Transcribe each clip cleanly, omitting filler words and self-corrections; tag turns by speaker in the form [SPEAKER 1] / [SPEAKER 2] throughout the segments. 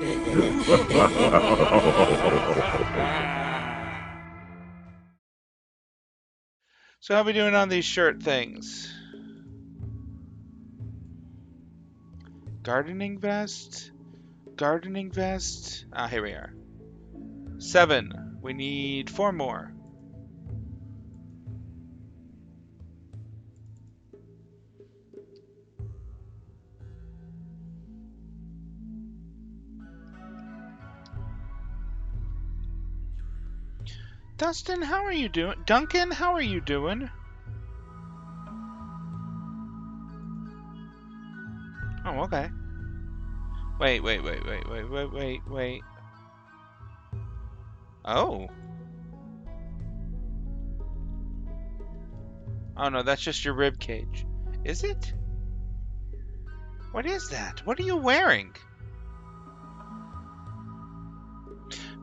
[SPEAKER 1] So how are we doing on these shirt things? Gardening vest? Gardening vest? Ah, here we are. 7. We need 4 more. Dustin, how are you doing? Duncan, how are you doing? Oh, okay. Wait. Oh. Oh no, that's just your rib cage. Is it? What is that? What are you wearing?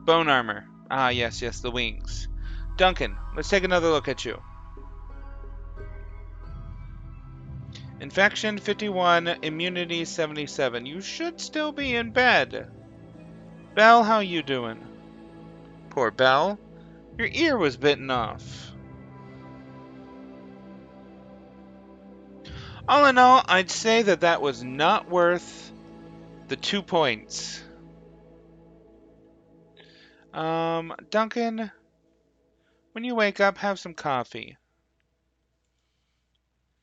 [SPEAKER 1] Bone armor. Ah, yes, the wings. Duncan, let's take another look at you. Infection 51, immunity 77. You should still be in bed. Belle, how you doing? Poor Belle. Your ear was bitten off. All in all, I'd say that was not worth the 2 points. Duncan, when you wake up, have some coffee.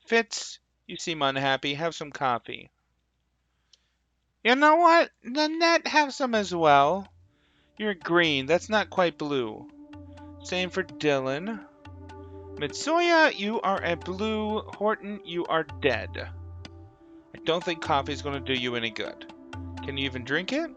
[SPEAKER 1] Fitz, you seem unhappy. Have some coffee. You know what? Nanette, have some as well. You're green. That's not quite blue. Same for Dylan. Mitsuya, you are a blue. Horton, you are dead. I don't think coffee's going to do you any good. Can you even drink it?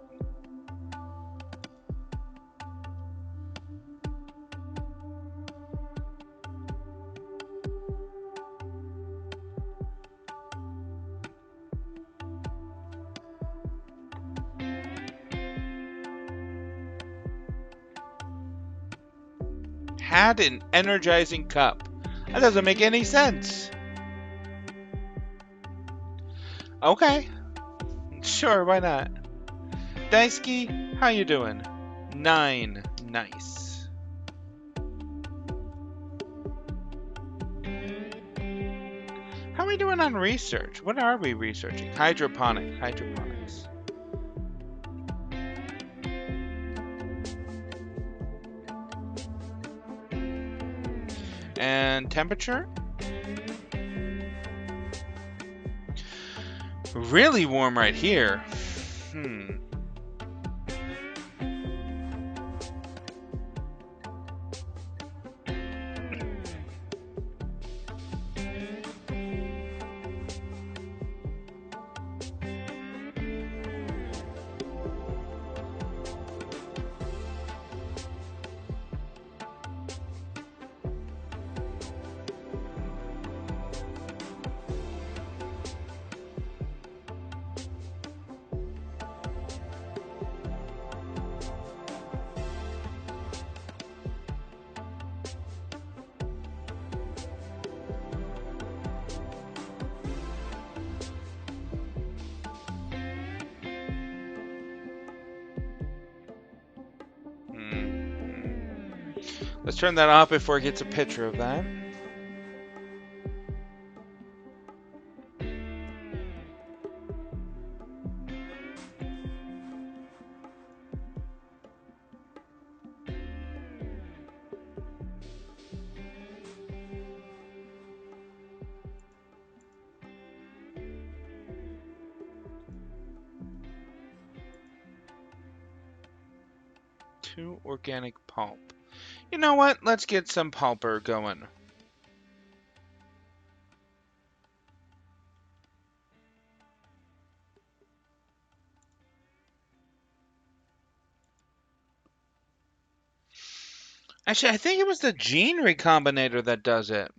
[SPEAKER 1] Had an energizing cup. That doesn't make any sense. Okay. Sure, why not? Daisuke, how you doing? 9. Nice. How are we doing on research? What are we researching? Hydroponics. And temperature? Really warm right here. Let's turn that off before it gets a picture of that. Organic pulp. You know what? Let's get some pulper going. Actually, I think it was the gene recombinator that does it.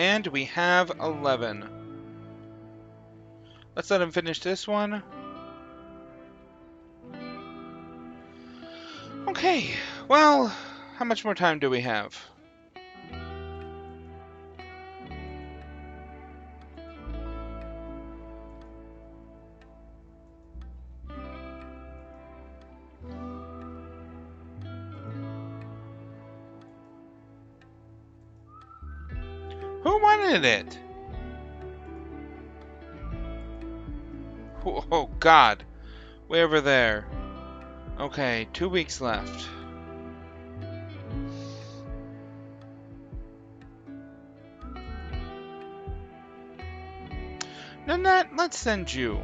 [SPEAKER 1] And we have 11. Let's let him finish this one. Okay, well, how much more time do we have? Who wanted it? Oh, God. Way over there. Okay, 2 weeks left. Nanette, let's send you.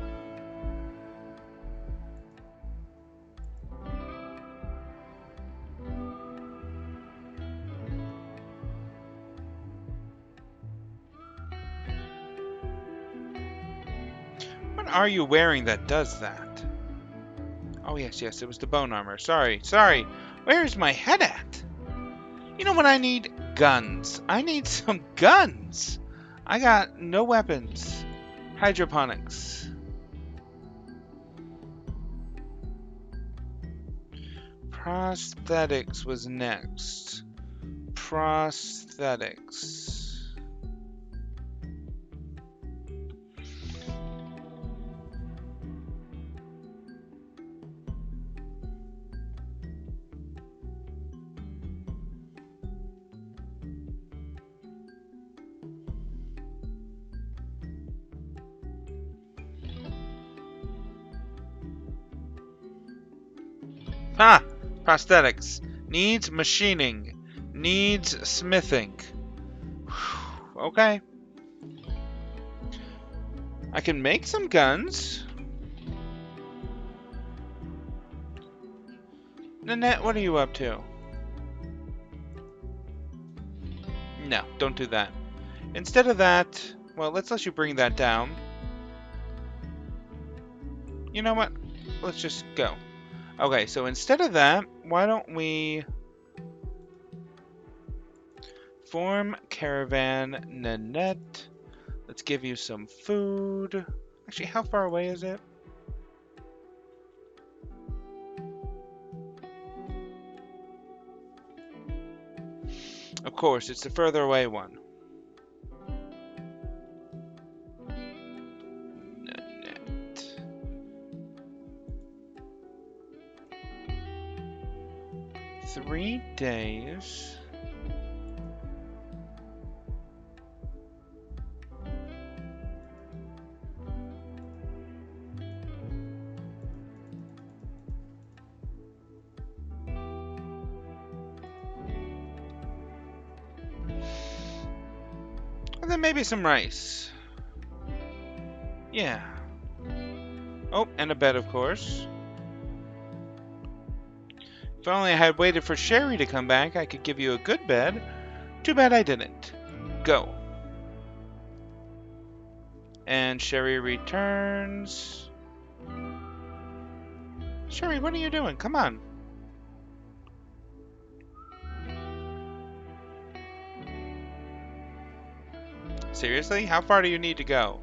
[SPEAKER 1] What are you wearing that does that? Oh, yes, it was the bone armor. Sorry. Where's my head at? You know what I need? Guns. I need some guns. I got no weapons. Hydroponics. Prosthetics was next. Prosthetics. Ah! Prosthetics. Needs machining. Needs smithing. Okay. I can make some guns. Nanette, what are you up to? No, don't do that. Instead of that, well, let's let you bring that down. You know what? Let's just go. Okay, so instead of that, why don't we form caravan Nanette? Let's give you some food. Actually, how far away is it? Of course, it's the further away one. Nanette. 3 days. And then maybe some rice. Yeah. Oh, and a bed, of course. If only I had waited for Sherry to come back, I could give you a good bed. Too bad I didn't. Go. And Sherry returns. Sherry, what are you doing? Come on. Seriously? How far do you need to go?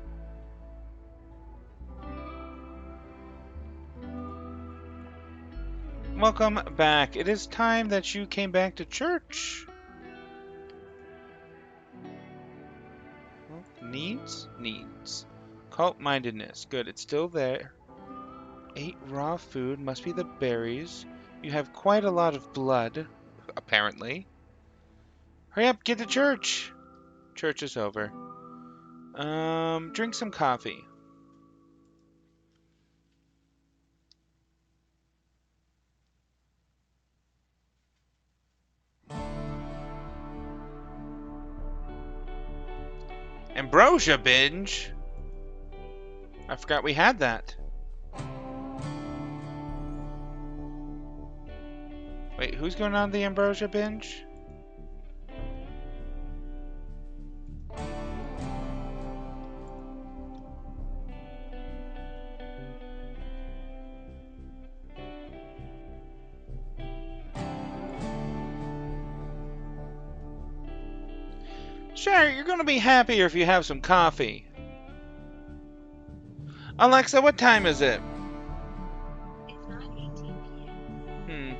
[SPEAKER 1] Welcome back. It is time that you came back to church. Needs? Needs. Cult-mindedness. Good, it's still there. 8 raw food. Must be the berries. You have quite a lot of blood, apparently. Hurry up, get to church. Church is over. Drink some coffee. Ambrosia binge? I forgot we had that. Wait, who's going on the ambrosia binge? Sure, you're gonna be happier if you have some coffee. Alexa, what time is it?
[SPEAKER 2] It's 9:18 p.m.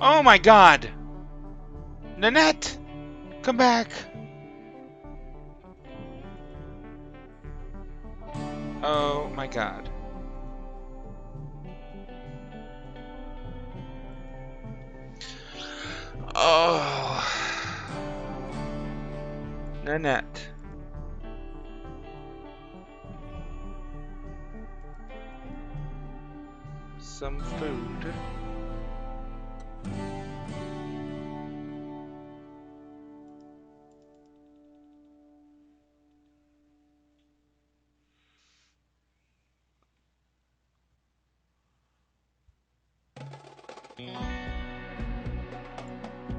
[SPEAKER 1] Oh my god! Nanette! Come back! Oh my god. Oh. Nanette. Some food.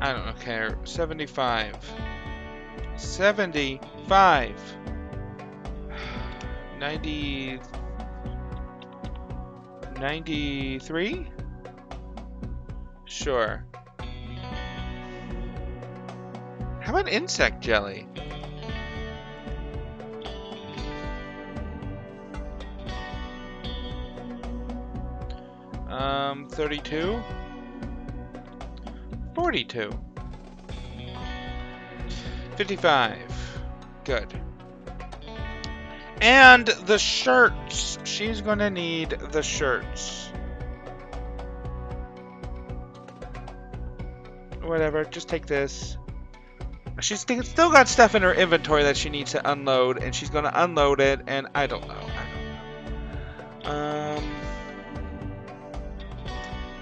[SPEAKER 1] I don't care. 75. 75. 90. 93? Sure. How about insect jelly? Um, 32? 42. 55. Good. And the shirts. She's gonna need the shirts. Whatever, just take this. She's still got stuff in her inventory that she needs to unload, and she's gonna unload it, and I don't know.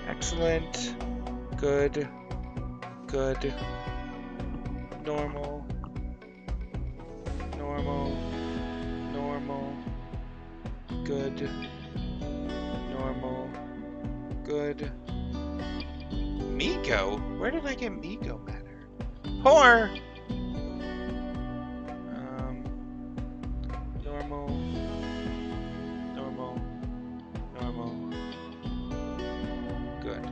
[SPEAKER 1] Excellent. Good. Good. Normal. Normal. Normal. Good. Normal. Good. Miko? Where did I get Miko matter? Poor! Normal. Normal. Normal. Good.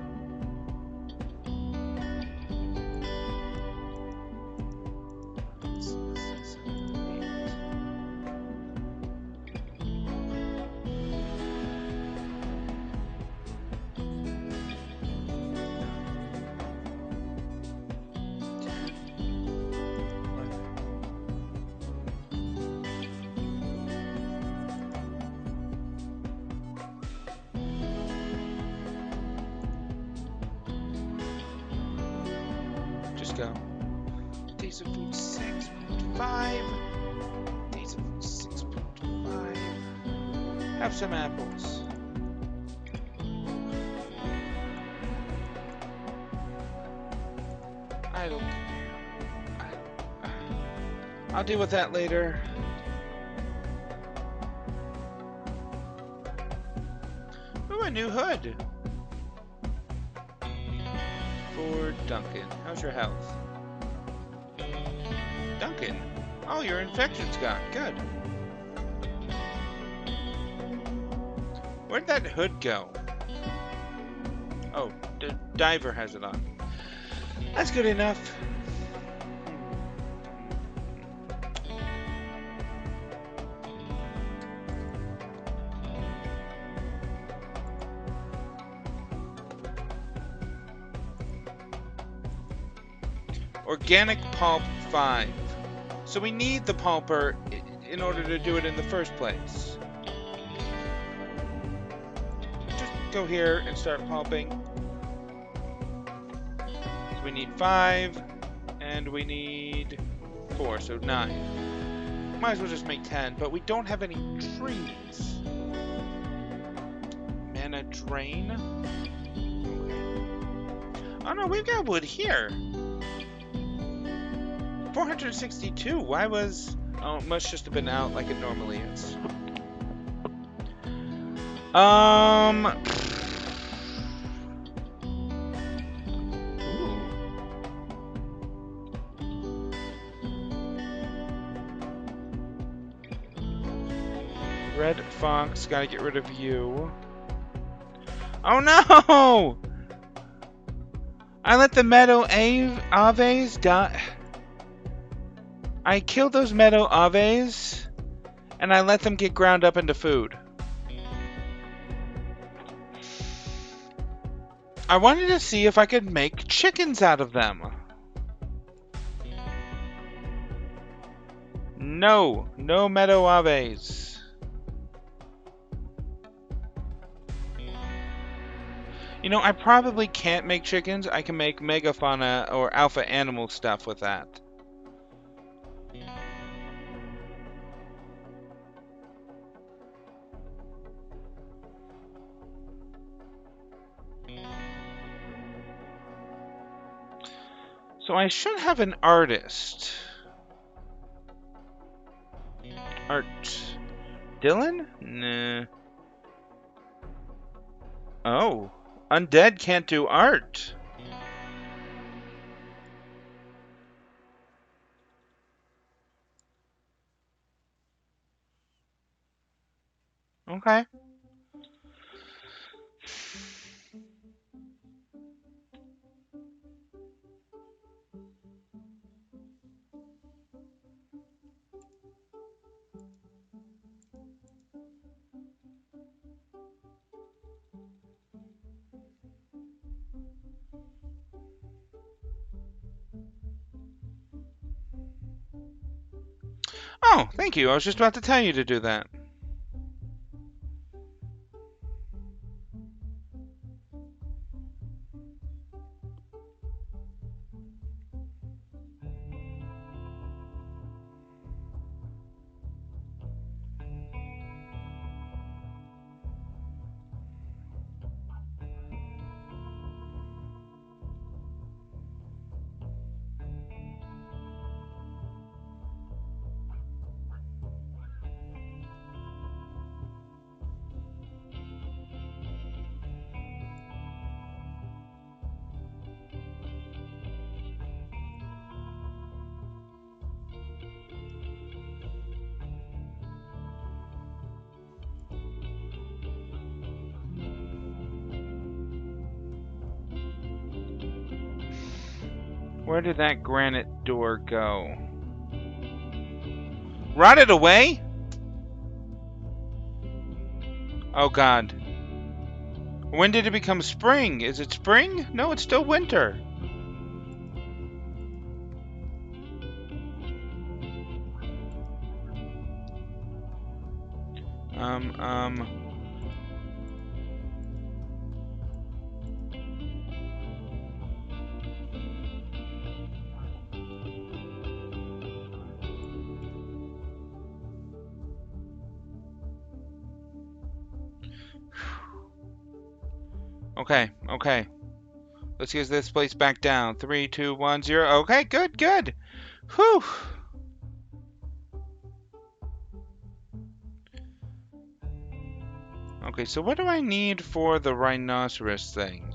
[SPEAKER 1] Go. Days of food 6.5. Days of food 6.5. Have some apples. I don't care. I'll deal with that later. Ooh, a new hood. For Duncan. How's your health? Duncan? Oh, your infection's gone. Good. Where'd that hood go? Oh, the diver has it on. That's good enough. Organic pulp 5. So we need the pulper in order to do it in the first place. Just go here and start pulping. So we need 5, and we need 4, so 9. Might as well just make 10, but we don't have any trees. Mana drain? Okay. Oh no, we've got wood here. 462. Why was... Oh, it must just have been out like it normally is. Ooh. Red Fox, gotta get rid of you. Oh no! I let the meadow aves die. I killed those meadow aves, and I let them get ground up into food. I wanted to see if I could make chickens out of them. No, no meadow aves. You know, I probably can't make chickens. I can make megafauna or alpha animal stuff with that. So I should have an artist. Art. Dylan? Nah. Oh. Undead can't do art. Okay. Oh, thank you. I was just about to tell you to do that. Where did that granite door go? Rotted away? Oh god. When did it become spring? Is it spring? No, it's still winter. Um. Okay, okay. Let's get this place back down. 3, 2, 1, 0. Okay, good, good. Whew. Okay, so what do I need for the rhinoceros thing?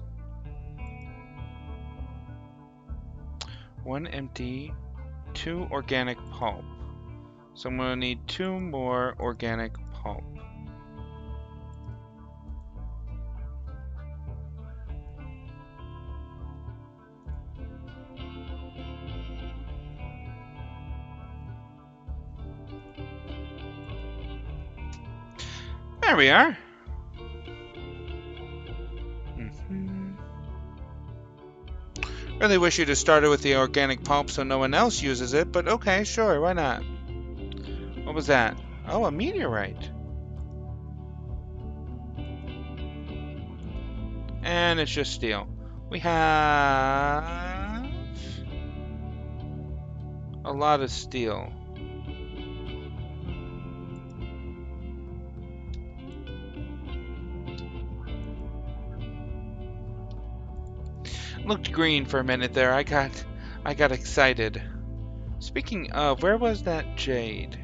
[SPEAKER 1] 1 empty, 2 organic pulp. So I'm gonna need 2 more organic pulp. There we are. Really wish you'd have started with the organic pulp so no one else uses it, but okay, sure, why not? What was that? Oh, a meteorite. And it's just steel. We have a lot of steel. Looked green for a minute there. I got excited. Speaking of, where was that jade?